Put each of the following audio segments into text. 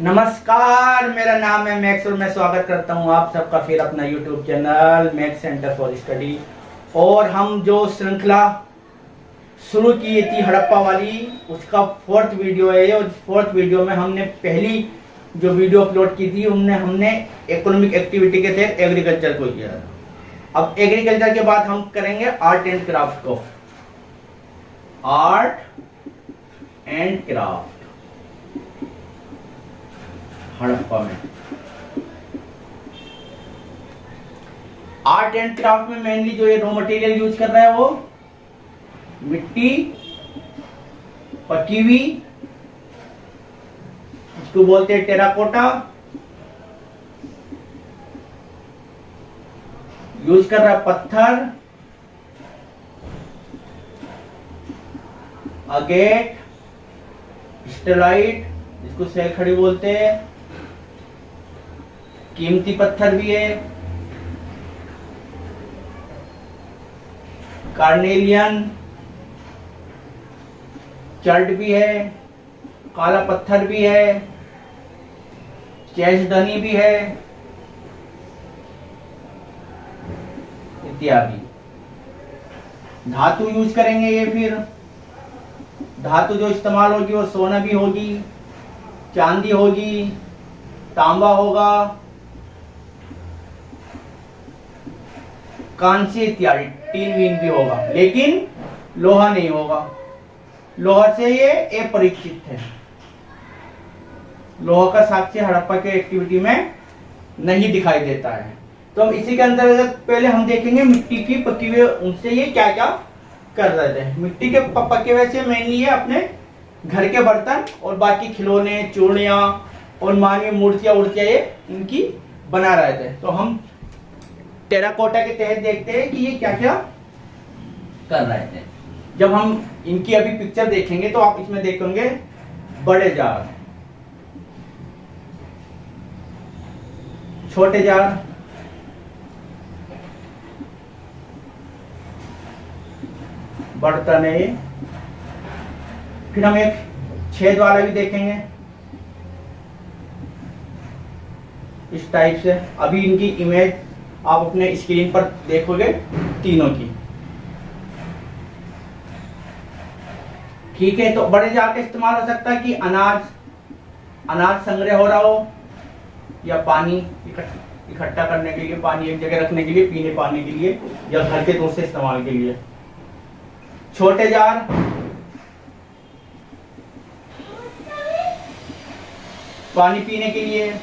नमस्कार, मेरा नाम है मैक्स और मैं स्वागत करता हूं आप सबका फिर अपना YouTube channel max centre for study. और हम जो श्रृंखला शुरू की थी हड़प्पा वाली, उसका फोर्थ वीडियो है। और फोर्थ वीडियो में हमने पहली जो वीडियो अपलोड की थी उनमें हमने इकोनॉमिक एक्टिविटी के तहत एग्रीकल्चर को किया। अब एग्रीकल्चर के बाद हम करेंगे आर्ट एंड क्राफ्ट को। आर्ट एंड क्राफ्ट हड़प्पा में। आर्ट एंड क्राफ्ट में मेनली जो ये रॉ मटेरियल यूज कर रहा है वो मिट्टी, पकी हुई, इसको बोलते हैं टेराकोटा, यूज कर रहा है पत्थर, अगेट, स्टेलाइट जिसको सेलखड़ी बोलते हैं, कीमती पत्थर भी है, कार्नेलियन, चर्ट भी है, काला पत्थर भी है, चेस्टनी भी है इत्यादि। धातु यूज करेंगे ये। फिर धातु जो इस्तेमाल होगी वो सोना भी होगी, चांदी होगी, तांबा होगा, कांस्य इत्यादि, टीन वीन भी होगा, लेकिन लोहा नहीं होगा। लोहा से ये अपरिचित है। लोहा का साक्ष्य हड़प्पा के एक्टिविटी में नहीं दिखाई देता है। तो हम इसी के अंतर्गत पहले हम देखेंगे मिट्टी की पकी हुई उनसे ये क्या क्या कर रहे थे। मिट्टी के पके हुए से मेनली ये अपने घर के बर्तन और बाकी खिलौने, चूड़ियां और मानवीय मूर्तियां ये इनकी बना रहे थे। तो हम टेराकोटा के तहत देखते हैं कि ये क्या क्या कर रहे थे। जब हम इनकी अभी पिक्चर देखेंगे तो आप इसमें देखेंगे बड़े जार, छोटे जार, बर्तन है ये। फिर हम एक छेद वाला भी देखेंगे इस टाइप से। अभी इनकी इमेज आप अपने स्क्रीन पर देखोगे तीनों की। ठीक है, तो बड़े जार का इस्तेमाल हो सकता है कि अनाज संग्रह हो रहा हो, या पानी इकट्ठा करने के लिए, पानी एक जगह रखने के लिए, पीने पानी के लिए, या घर के दूसरे इस्तेमाल के लिए। छोटे जार पानी पीने के लिए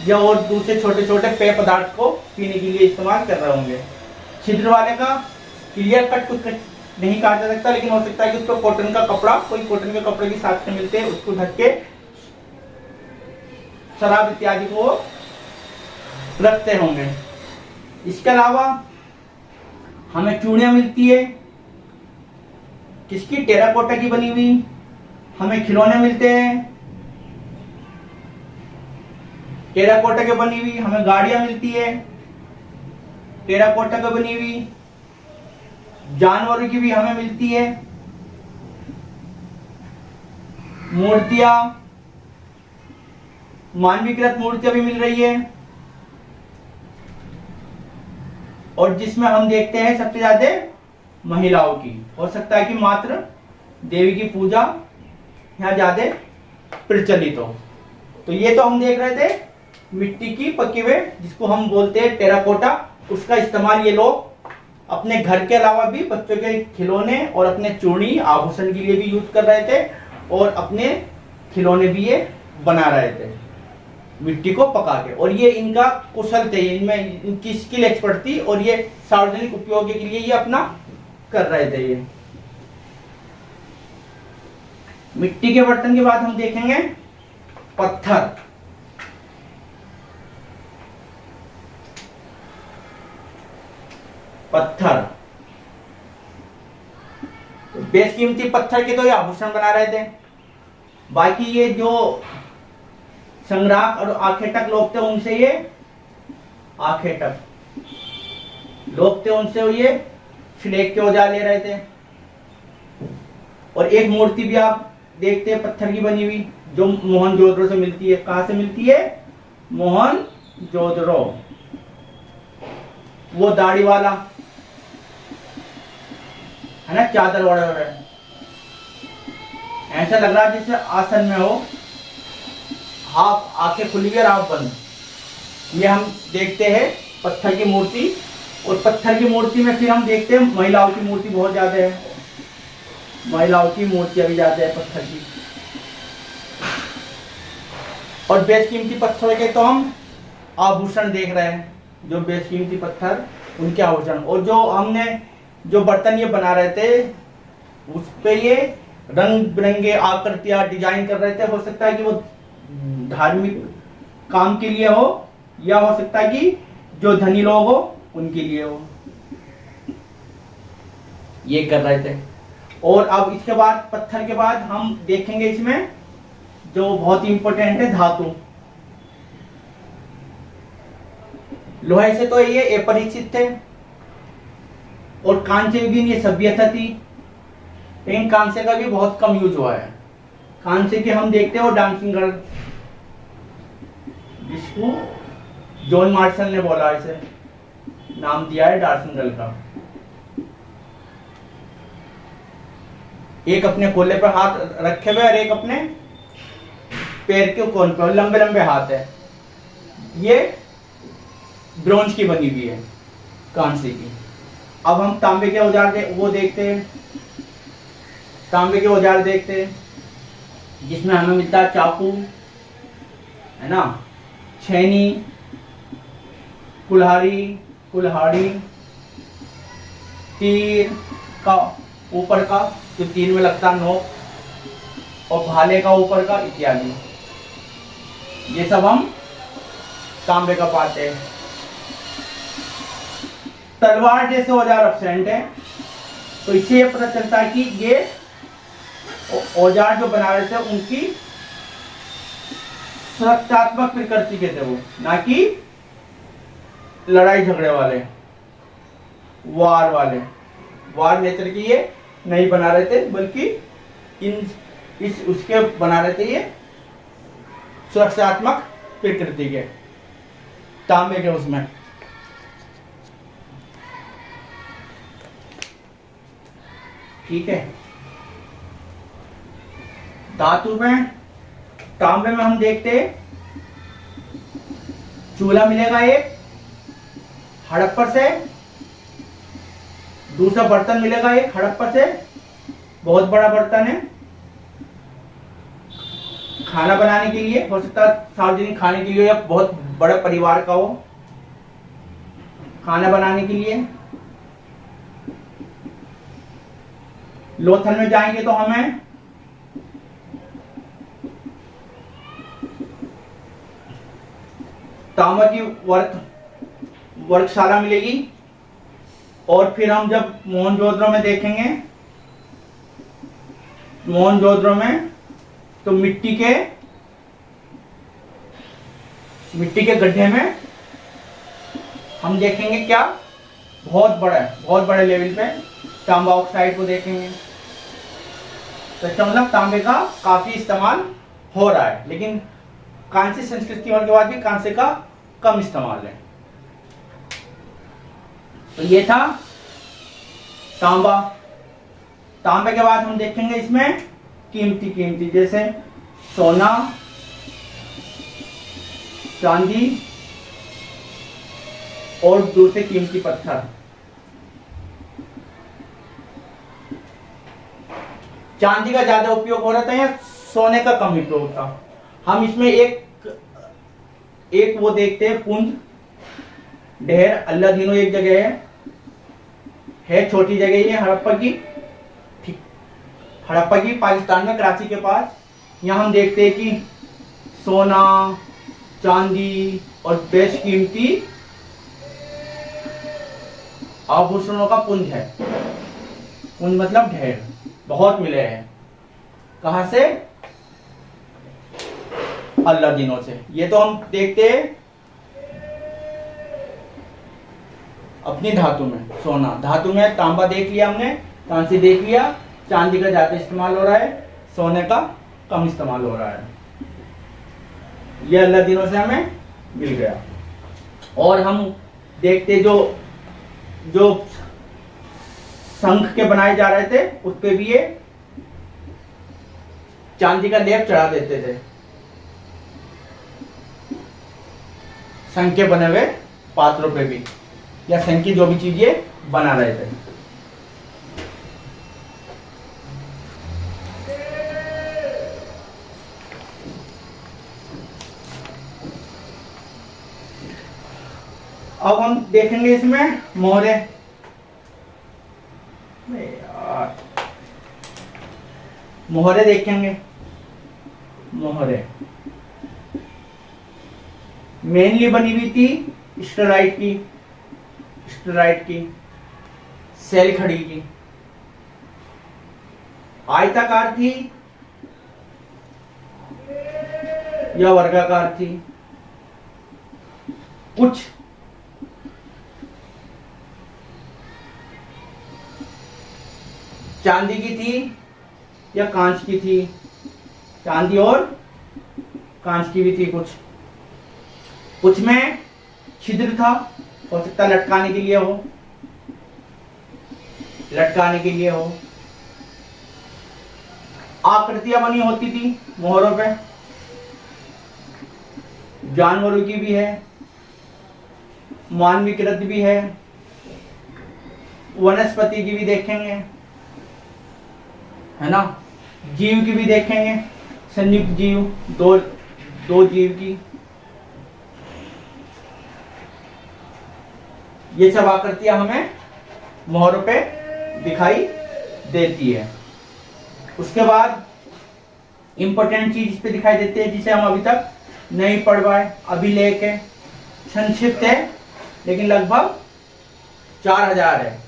या और दूसरे छोटे छोटे पेय पदार्थ को पीने के लिए इस्तेमाल कर रहे होंगे। छिद्र वाले का क्लियर कट कुछ नहीं कहा जा सकता, लेकिन हो सकता है कि उसको कॉटन का कपड़ा, कोई कॉटन के कपड़े के साथ में मिलते हैं, उसको ढक के शराब इत्यादि को रखते होंगे। इसके अलावा हमें चूड़ियां मिलती है, किसकी? टेराकोटा की बनी हुई। हमें खिलौने मिलते हैं टेराकोटा के बनी हुई। हमें गाड़ियां मिलती है टेराकोटा की बनी हुई। जानवरों की भी हमें मिलती है मूर्तियां, मानवीकृत मूर्तियां भी मिल रही है। और जिसमें हम देखते हैं सबसे ज्यादा महिलाओं की, हो सकता है कि मात्र देवी की पूजा यहाँ ज्यादा प्रचलित हो। तो ये तो हम देख रहे थे मिट्टी की पकी हुए, जिसको हम बोलते हैं टेराकोटा। उसका इस्तेमाल ये लोग अपने घर के अलावा भी बच्चों के खिलौने और अपने चूड़ी आभूषण के लिए भी यूज कर रहे थे, और अपने खिलौने भी ये बना रहे थे मिट्टी को पका के। और ये इनका कुशल थे, इनमें इनकी स्किल एक्सपर्ट थी, और ये सार्वजनिक उपयोग के लिए ये अपना कर रहे थे। ये मिट्टी के बर्तन के बाद हम देखेंगे पत्थर। पत्थर तो बेशकीमती पत्थर के तो ये आभूषण बना रहे थे। बाकी ये जो संग्राहक और आखेटक लोग थे, उनसे ये आखेटक लोग थे, उनसे ये फ्लैग के औजार ले रहे थे। और एक मूर्ति भी आप देखते हैं पत्थर की बनी हुई, जो मोहनजोदड़ो से मिलती है। कहां से मिलती है? मोहनजोदड़ो। वो दाढ़ी वाला है ना, चादर ओढ़े ओढ़े, ऐसा लग रहा है जैसे आसन में हो, हाफ आंखें खुली हुई और हाफ बंद। ये हम देखते हैं पत्थर की मूर्ति। और पत्थर की मूर्ति में फिर हम देखते हैं महिलाओं की मूर्ति बहुत ज्यादा है, महिलाओं की मूर्तियां भी ज्यादा है पत्थर की। और बेशकीमती पत्थरों के तो हम आभूषण देख रहे हैं, जो बेशकीमती पत्थर उनके आभूषण। और जो हमने जो बर्तन ये बना रहे थे उस पे ये रंग बिरंगे आकृतियां डिजाइन कर रहे थे। हो सकता है कि वो धार्मिक काम के लिए हो, या हो सकता है कि जो धनी लोग हो उनके लिए हो, ये कर रहे थे। और अब इसके बाद पत्थर के बाद हम देखेंगे इसमें जो बहुत ही इंपॉर्टेंट है, धातु। लोहे से तो ये अपरिचित थे, और कांस्य युगीन ये सभ्यता थी, लेकिन कांस्य का भी बहुत कम यूज हुआ है। कांस्य के हम देखते हो डांसिंग गर्ल, जिसको जॉन मार्शल ने बोला, इसे नाम दिया है डांसिंग गर्ल का। एक अपने कोले पर हाथ रखे हुए और एक अपने पैर के कोन पर, लंबे लंबे हाथ है। ये ब्रोंज की बनी हुई है, कांसे की। अब हम तांबे के औजार देखते हैं, तांबे के औजार देखते हैं, जिसमें हमें मिलता है चाकू, है ना, छेनी, कुल्हाड़ी, तीर का ऊपर का जो तीर में लगता नोक, और भाले का ऊपर का इत्यादि। ये सब हम तांबे का पाते हैं। तलवार जैसे औजार एब्सेंट है, तो इससे ये पता चलता है कि ये औजार जो बना रहे थे उनकी सुरक्षात्मक प्रकृति के थे, वो ना कि लड़ाई झगड़े वाले, वार नेचर की ये नहीं बना रहे थे, बल्कि इस उसके बना रहे थे ये सुरक्षात्मक प्रकृति के, तांबे के उसमें। ठीक है। धातु में, तांबे में हम देखते हैं चूल्हा मिलेगा एक हड़प्पर से, दूसरा बर्तन मिलेगा एक हड़प्पर से, बहुत बड़ा बर्तन है, खाना बनाने के लिए, हो सकता है सार्वजनिक खाने के लिए, या बहुत बड़े परिवार का हो खाना बनाने के लिए। लोथल में जाएंगे तो हमें तांबा की वर्कशाला मिलेगी। और फिर हम जब मोहनजोदड़ो में देखेंगे, मोहनजोदड़ो में तो मिट्टी के गड्ढे में हम देखेंगे क्या, बहुत बड़े लेवल पे तांबा ऑक्साइड को देखेंगे। तो इसका मतलब तांबे का काफी इस्तेमाल हो रहा है, लेकिन कांस्य संस्कृति होने के बाद भी कांस्य का कम इस्तेमाल है। तो ये था तांबा। तांबे के बाद हम देखेंगे इसमें कीमती जैसे सोना, चांदी और दूसरे कीमती पत्थर। चांदी का ज्यादा उपयोग हो रहा था या सोने का कम उपयोग होता। हम इसमें एक वो देखते हैं पुंज, ढेर, अल्लादीनो एक जगह है छोटी जगह ये हड़प्पा की, ठीक, हड़प्पा की पाकिस्तान में कराची के पास। यहाँ हम देखते हैं कि सोना, चांदी और बेशकीमती आभूषणों का पुंज है। पुंज मतलब ढेर, बहुत मिले हैं। कहां से? अल्लादीनो से। ये तो हम देखते हैं अपनी धातु में, सोना धातु में, तांबा देख लिया हमने, कांस्य देख लिया, चांदी का ज्यादा इस्तेमाल हो रहा है, सोने का कम इस्तेमाल हो रहा है। ये अल्लाह दिनों से हमें मिल गया। और हम देखते जो जो शंख के बनाए जा रहे थे उस पे भी ये चांदी का लेप चढ़ा देते थे, शंख के बने हुए पात्रों पे भी, या शंख की जो भी चीज ये बना रहे थे। अब हम देखेंगे इसमें मोहरे। मोहरे देखेंगे। मोहरे मेनली बनी हुई थी स्टेराइट की, सेल खड़ी की, आयताकार थी या वर्गाकार थी, कुछ चांदी की थी या कांच की थी, चांदी और कांच की भी थी, कुछ में छिद्र था, हो सकता है लटकाने के लिए हो, आकृतियां बनी होती थी मोहरों पे, जानवरों की भी है, मानवीकृत भी है, वनस्पति की भी देखेंगे, है ना, जीव की भी देखेंगे, संयुक्त जीव, दो जीव की, ये सब आकृतियां हमें मोहरों पे दिखाई देती है। उसके बाद इंपॉर्टेंट चीज इस पे दिखाई देती है जिसे हम अभी तक नहीं पढ़ पाए, अभिलेख है, संक्षिप्त है लेकिन लगभग 4000 है,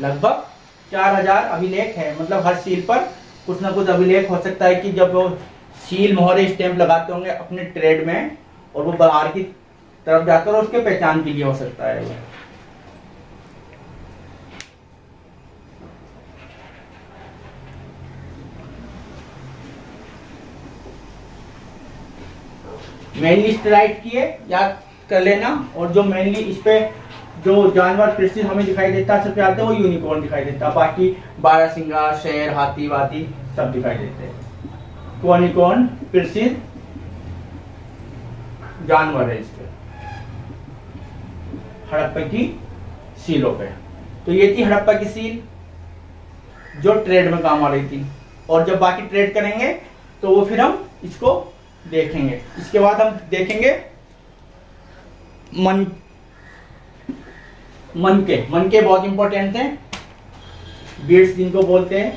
लगभग 4000 अभिलेख है। मतलब हर सील पर कुछ ना कुछ अभिलेख हो सकता है कि जब वो सील मोहरे स्टैंप लगाते होंगे अपने ट्रेड में और वो बाहर की तरफ जाकर और उसके पहचान के लिए हो सकता है वो। मेनली स्टेराइट की है, याद कर लेना। और जो मेनली इस पे जो जानवर प्रेस्टीज हमें दिखाई देता है सबसे ज्यादा वो यूनिकॉर्न दिखाई देता है, बाकी बारहसिंगा, शेर, हाथी वाथी सब दिखाई देते हैं। यूनिकॉर्न प्रेस्टीज जानवर है इस पे हड़प्पा की सीलों पे। तो ये थी हड़प्पा की सील जो ट्रेड में काम आ रही थी, और जब बाकी ट्रेड करेंगे तो वो फिर हम इसको देखेंगे। इसके बाद हम देखेंगे मनके बहुत इंपॉर्टेंट हैं, बीड्स जिनको बोलते हैं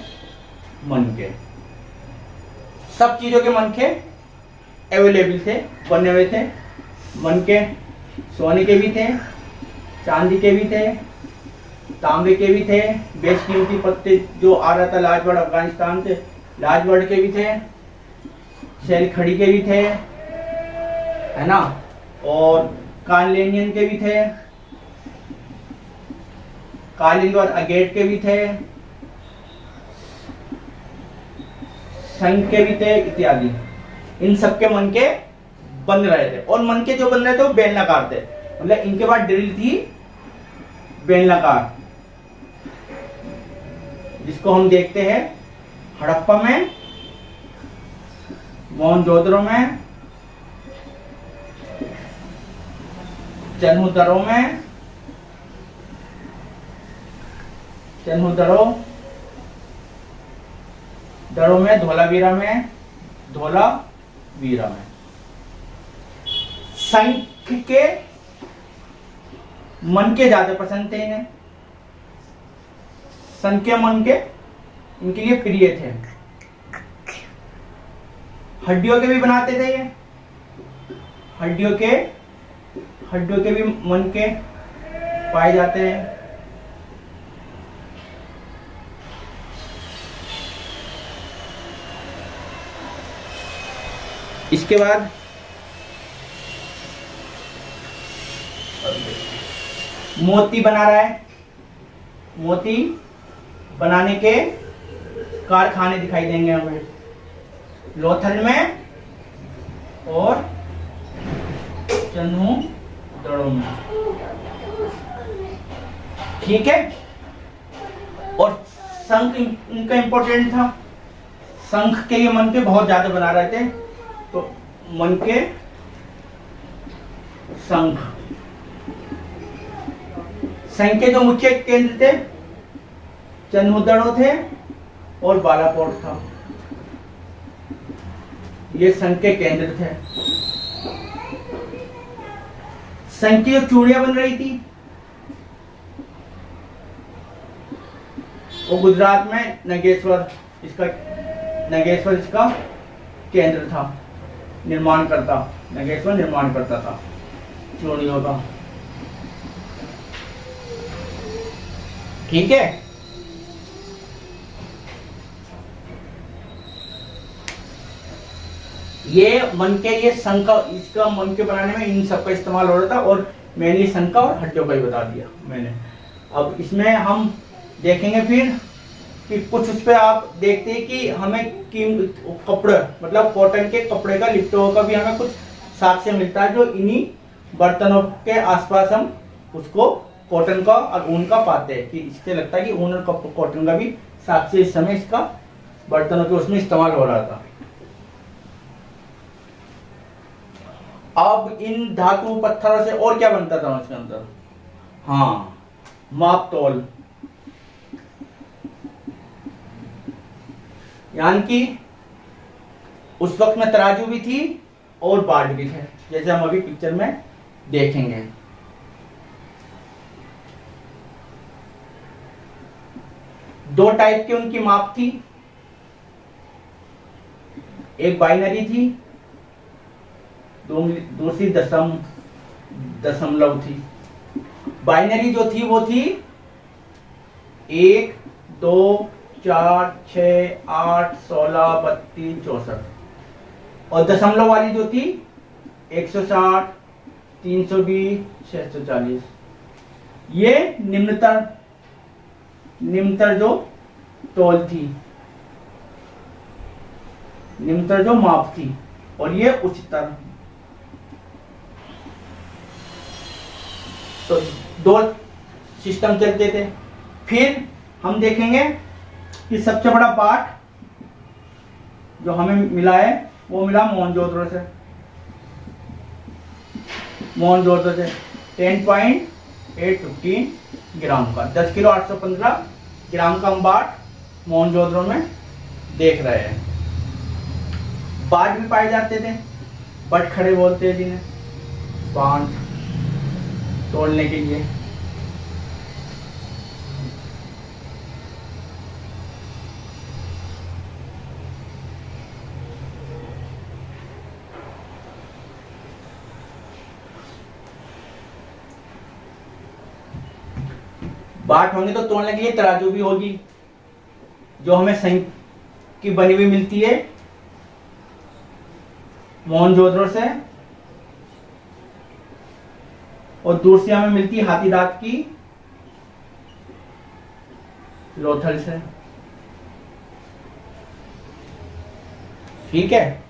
मनके। सब चीजों के मनके अवेलेबल थे, बने हुए थे। मनके सोने के भी थे, चांदी के भी थे, तांबे के भी थे, बेशकीमती पत्ते जो आ रहा था लाजवाड़ अफगानिस्तान से, लाजवाड़ के भी थे, सेल खड़ी के भी थे, है ना, और कार्लेनियन के भी थे, कालीन और अगेट के भी थे, शंख के भी थे इत्यादि। इन सब के मनके बन रहे थे, और मनके जो बन रहे थे वो बेलनाकार थे, मतलब इनके बाद ड्रिल थी बेलनाकार, जिसको हम देखते हैं हड़प्पा में, मोहनजोदड़ो में, चन्हुदरो में, धोलावीरा में। शंख के मनके ज्यादा पसंद थे इन्हें, शंख के मनके इनके लिए प्रिय थे। हड्डियों के भी बनाते थे ये, हड्डियों के भी मनके पाए जाते हैं। इसके बाद मोती बना रहा है, मोती बनाने के कारखाने दिखाई देंगे हमें, लोथल में और चन्हू दड़ों में। ठीक है। और शंख इनका इंपॉर्टेंट था। शंख के ये मन के बहुत ज्यादा बना रहे थे, तो मन के शंख। शंख के जो मुख्य केंद्र थे चन्हुदड़ो थे और बालाकोट था। ये शंख के केंद्र थे। शंख की जो चूड़ियां बन रही थी वो गुजरात में नगेश्वर इसका केंद्र था, निर्माण करता। नगेश्वर निर्माण करता था चूड़ियों का। ठीक है। ये मन के ये शंख इसका मन के बनाने में इन सब का इस्तेमाल हो रहा था, और मेनली शंख और हड्डियों का ही बता दिया मैंने। अब इसमें हम देखेंगे फिर कि कुछ उस पे आप देखते हैं कि हमें कपड़े मतलब कॉटन के कपड़े का लिप्टों का भी हमें कुछ साक्ष्य मिलता है, जो इन्हीं बर्तनों के आसपास हम उसको कॉटन का और ऊन का पाते हैं, कि इससे लगता है कि ऊन और कॉटन का भी साक्ष्य इस समय इसका बर्तनों के उसमें इस्तेमाल हो रहा था। अब इन धातु पत्थरों से और क्या बनता था उसके अंदर? हाँ, माप तौल, यानी कि उस वक्त में तराजू भी थी और बाट भी थे, जैसे हम अभी पिक्चर में देखेंगे। दो टाइप की उनकी माप थी, एक बाइनरी थी, दूसरी दशमलव थी। बाइनरी जो थी वो थी 1, 2, 4, 6, 8, 16, 32, 64, और दशमलव वाली जो थी 160, 320, 640। ये निम्नतर जो तौल थी, निम्नतर जो माप थी, और ये उच्चतर। तो दो सिस्टम चलते थे। फिर हम देखेंगे कि सबसे बड़ा पार्ट जो हमें मिला है वो मिला मोहनजोदड़ो से। मोहनजोदड़ो से 10.815 ग्राम का 10 किलो 815 ग्राम का हम बाट मोहनजोदड़ो में देख रहे हैं। बाट भी पाए जाते थे, बटखड़े बोलते हैं जिन्हें, बांट तोड़ने के लिए। बाट होंगे तो तोड़ने के लिए तराजू भी होगी, जो हमें शंख की बनी हुई मिलती है मोहनजोदड़ो से, और दूसरी हमें मिलती है हाथी दांत की लोथल से। ठीक है।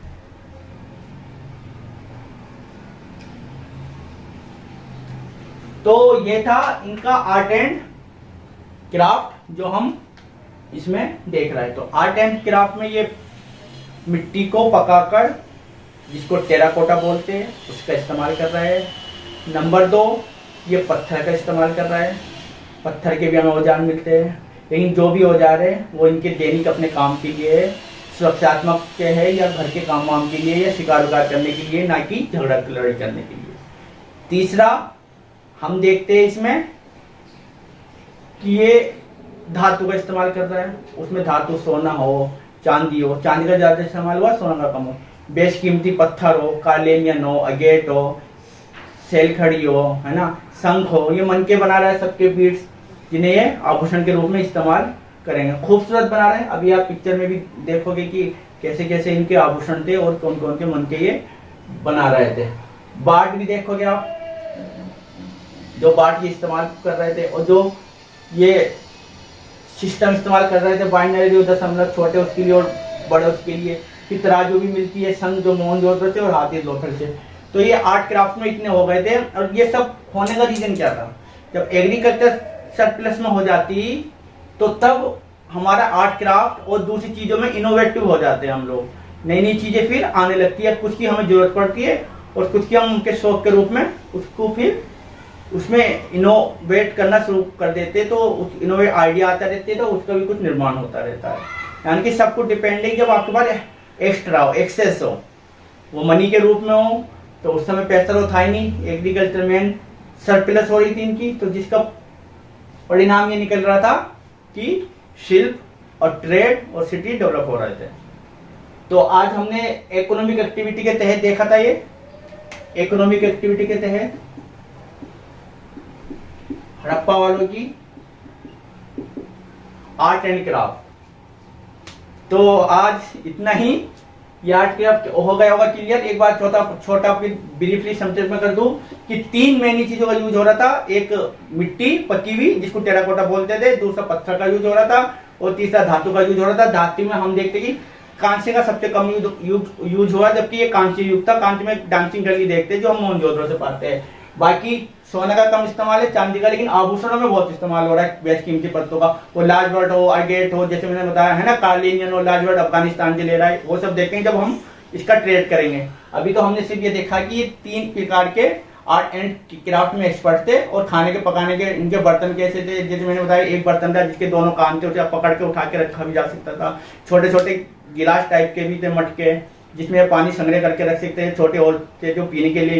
तो ये था इनका आर्ट एंड क्राफ्ट जो हम इसमें देख रहे हैं। तो आर्ट एंड क्राफ्ट में ये मिट्टी को पकाकर, जिसको टेराकोटा बोलते हैं, उसका इस्तेमाल कर रहे हैं। नंबर 2, ये पत्थर का इस्तेमाल कर रहा है। पत्थर के भी हमें औजार मिलते हैं, लेकिन जो भी औजार है वो इनके दैनिक अपने काम के लिए है, सुरक्षात्मक के है, या घर के काम वाम के लिए, या शिकार उकार करने के लिए, ना कि झगड़ा लड़ाई करने के लिए। तीसरा हम देखते हैं इसमें कि ये धातु का इस्तेमाल कर रहा है। उसमें धातु सोना हो, चांदी हो, चांदी का ज्यादा इस्तेमाल हुआ, सोना का कम हो। बेशकीमती पत्थर हो, कार्लेनियन हो, अगेट हो, सेल खड़ी हो, है ना, शंख हो, ये मन के बना रहा है सबके बीट्स, जिन्हें ये आभूषण के रूप में इस्तेमाल करेंगे। खूबसूरत बना रहे हैं। अभी आप पिक्चर में भी देखोगे कि कैसे कैसे इनके आभूषण थे और कौन कौन के मन के ये बना रहे थे। बाट भी देखोगे आप, जो बाट ये इस्तेमाल कर रहे थे, और जो ये सिस्टम इस्तेमाल कर रहे थे बाइनरी, जो दशमलव छोटे उसके लिए और बड़े उसके लिए, फिर तराजू भी मिलती है, संग जो मोहनजोदड़ो से और हाथी लोथल से। तो ये आर्ट क्राफ्ट में इतने हो गए थे। और ये सब होने का रीजन क्या था, जब एग्रीकल्चर सरप्लस में हो जाती तो तब हमारा आर्ट क्राफ्ट और दूसरी चीजों में इनोवेटिव हो जाते हैं हम लोग, नई नई चीजें फिर आने लगती है, कुछ की हमें जरूरत पड़ती है और कुछ की हम उनके शौक के रूप में उसको फिर उसमें इनोवेट करना शुरू कर देते, तो उस इनोवेट आइडिया आता रहते तो उसका भी कुछ निर्माण होता रहता है। यानी कि सब कुछ डिपेंड है, जब आपके पास एक्स्ट्रा हो, एक्सेस हो, वो मनी के रूप में हो, तो उस समय पैसा तो था ही नहीं, एग्रीकल्चर में सरप्लस हो रही थी इनकी, तो जिसका परिणाम ये निकल रहा था कि शिल्प और ट्रेड और सिटी डेवलप हो रहे थे। तो आज हमने इकोनॉमिक एक्टिविटी के तहत देखा था, ये इकोनॉमिक एक्टिविटी के तहत हड़प्पा वालों की आर्ट एंड क्राफ्ट। तो आज इतना ही, ये आर्ट क्राफ्ट हो गया होगा क्लियर। एक बार छोटा ब्रीफली समझ में कर दूं कि 3 मेन चीजों का यूज हो रहा था, एक मिट्टी पकी हुई जिसको टेराकोटा बोलते थे, दूसरा पत्थर का यूज हो रहा था और तीसरा धातु का यूज हो रहा था। धातु में हम देखते कि कांसे का सबसे कम यूज हुआ, जबकि ये कांस्य युग था। कांस्य में डांसिंग गली देखते हैं जो हम मोहनजोदड़ो से पाते हैं। बाकी सोने का कम इस्तेमाल है, चांदी का, लेकिन आभूषणों में बहुत इस्तेमाल हो रहा है बेशकीमती पत्तों का। वो लाजवर्ड हो, अगेट हो, जैसे मैंने बताया है ना, कार्लिनियन हो, लाजवर्ड अफगानिस्तान से ले रहा है, वो सब देखेंगे जब हम इसका ट्रेड करेंगे। अभी तो हमने सिर्फ ये देखा कि ये 3 प्रकार के आर्ट एंड क्राफ्ट में एक्सपर्ट थे और खाने के पकाने के इनके बर्तन कैसे थे। जैसे मैंने बताया, एक बर्तन था जिसके दोनों कान थे, उसे आप पकड़ के उठा के रखा भी जा सकता था। छोटे छोटे गिलास टाइप के भी थे, मटके, जिसमें पानी संग्रह करके रख सकते हैं। छोटे और थे जो पीने के लिए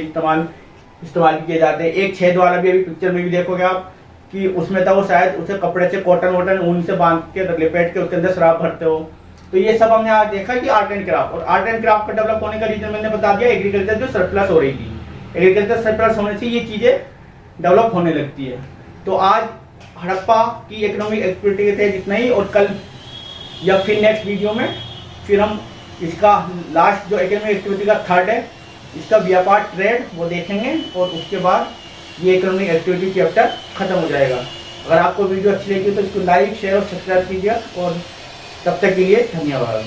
इस्तेमाल किए जाते हैं। एक छेद वाला भी अभी पिक्चर में भी देखोगे आप कि उसमें था, वो शायद उसे कपड़े से कॉटन ऊन से बांध के लिपेट के उसके अंदर शराब भरते हो। तो ये सब हमने आज देखा कि आर्ट एंड क्राफ्ट, और आर्ट एंड क्राफ्ट का डेवलप होने का रीजन मैंने बता दिया, एग्रीकल्चर जो सरप्लस हो रही थी, एग्रीकल्चर सरप्लस होने से ये चीजें डेवलप होने लगती है। तो आज हड़प्पा की इकोनॉमिक एक्टिविटी के तहत इतना ही, और कल या फिर नेक्स्ट वीडियो में फिर हम इसका लास्ट जो इकोनॉमिक एक्टिविटी का थर्ड है, इसका व्यापार ट्रेड, वो देखेंगे और उसके बाद ये इकोनॉमिक एक्टिविटी चैप्टर खत्म हो जाएगा। अगर आपको वीडियो अच्छी लगी तो इसको लाइक, शेयर और सब्सक्राइब कीजिए, और तब तक के लिए धन्यवाद।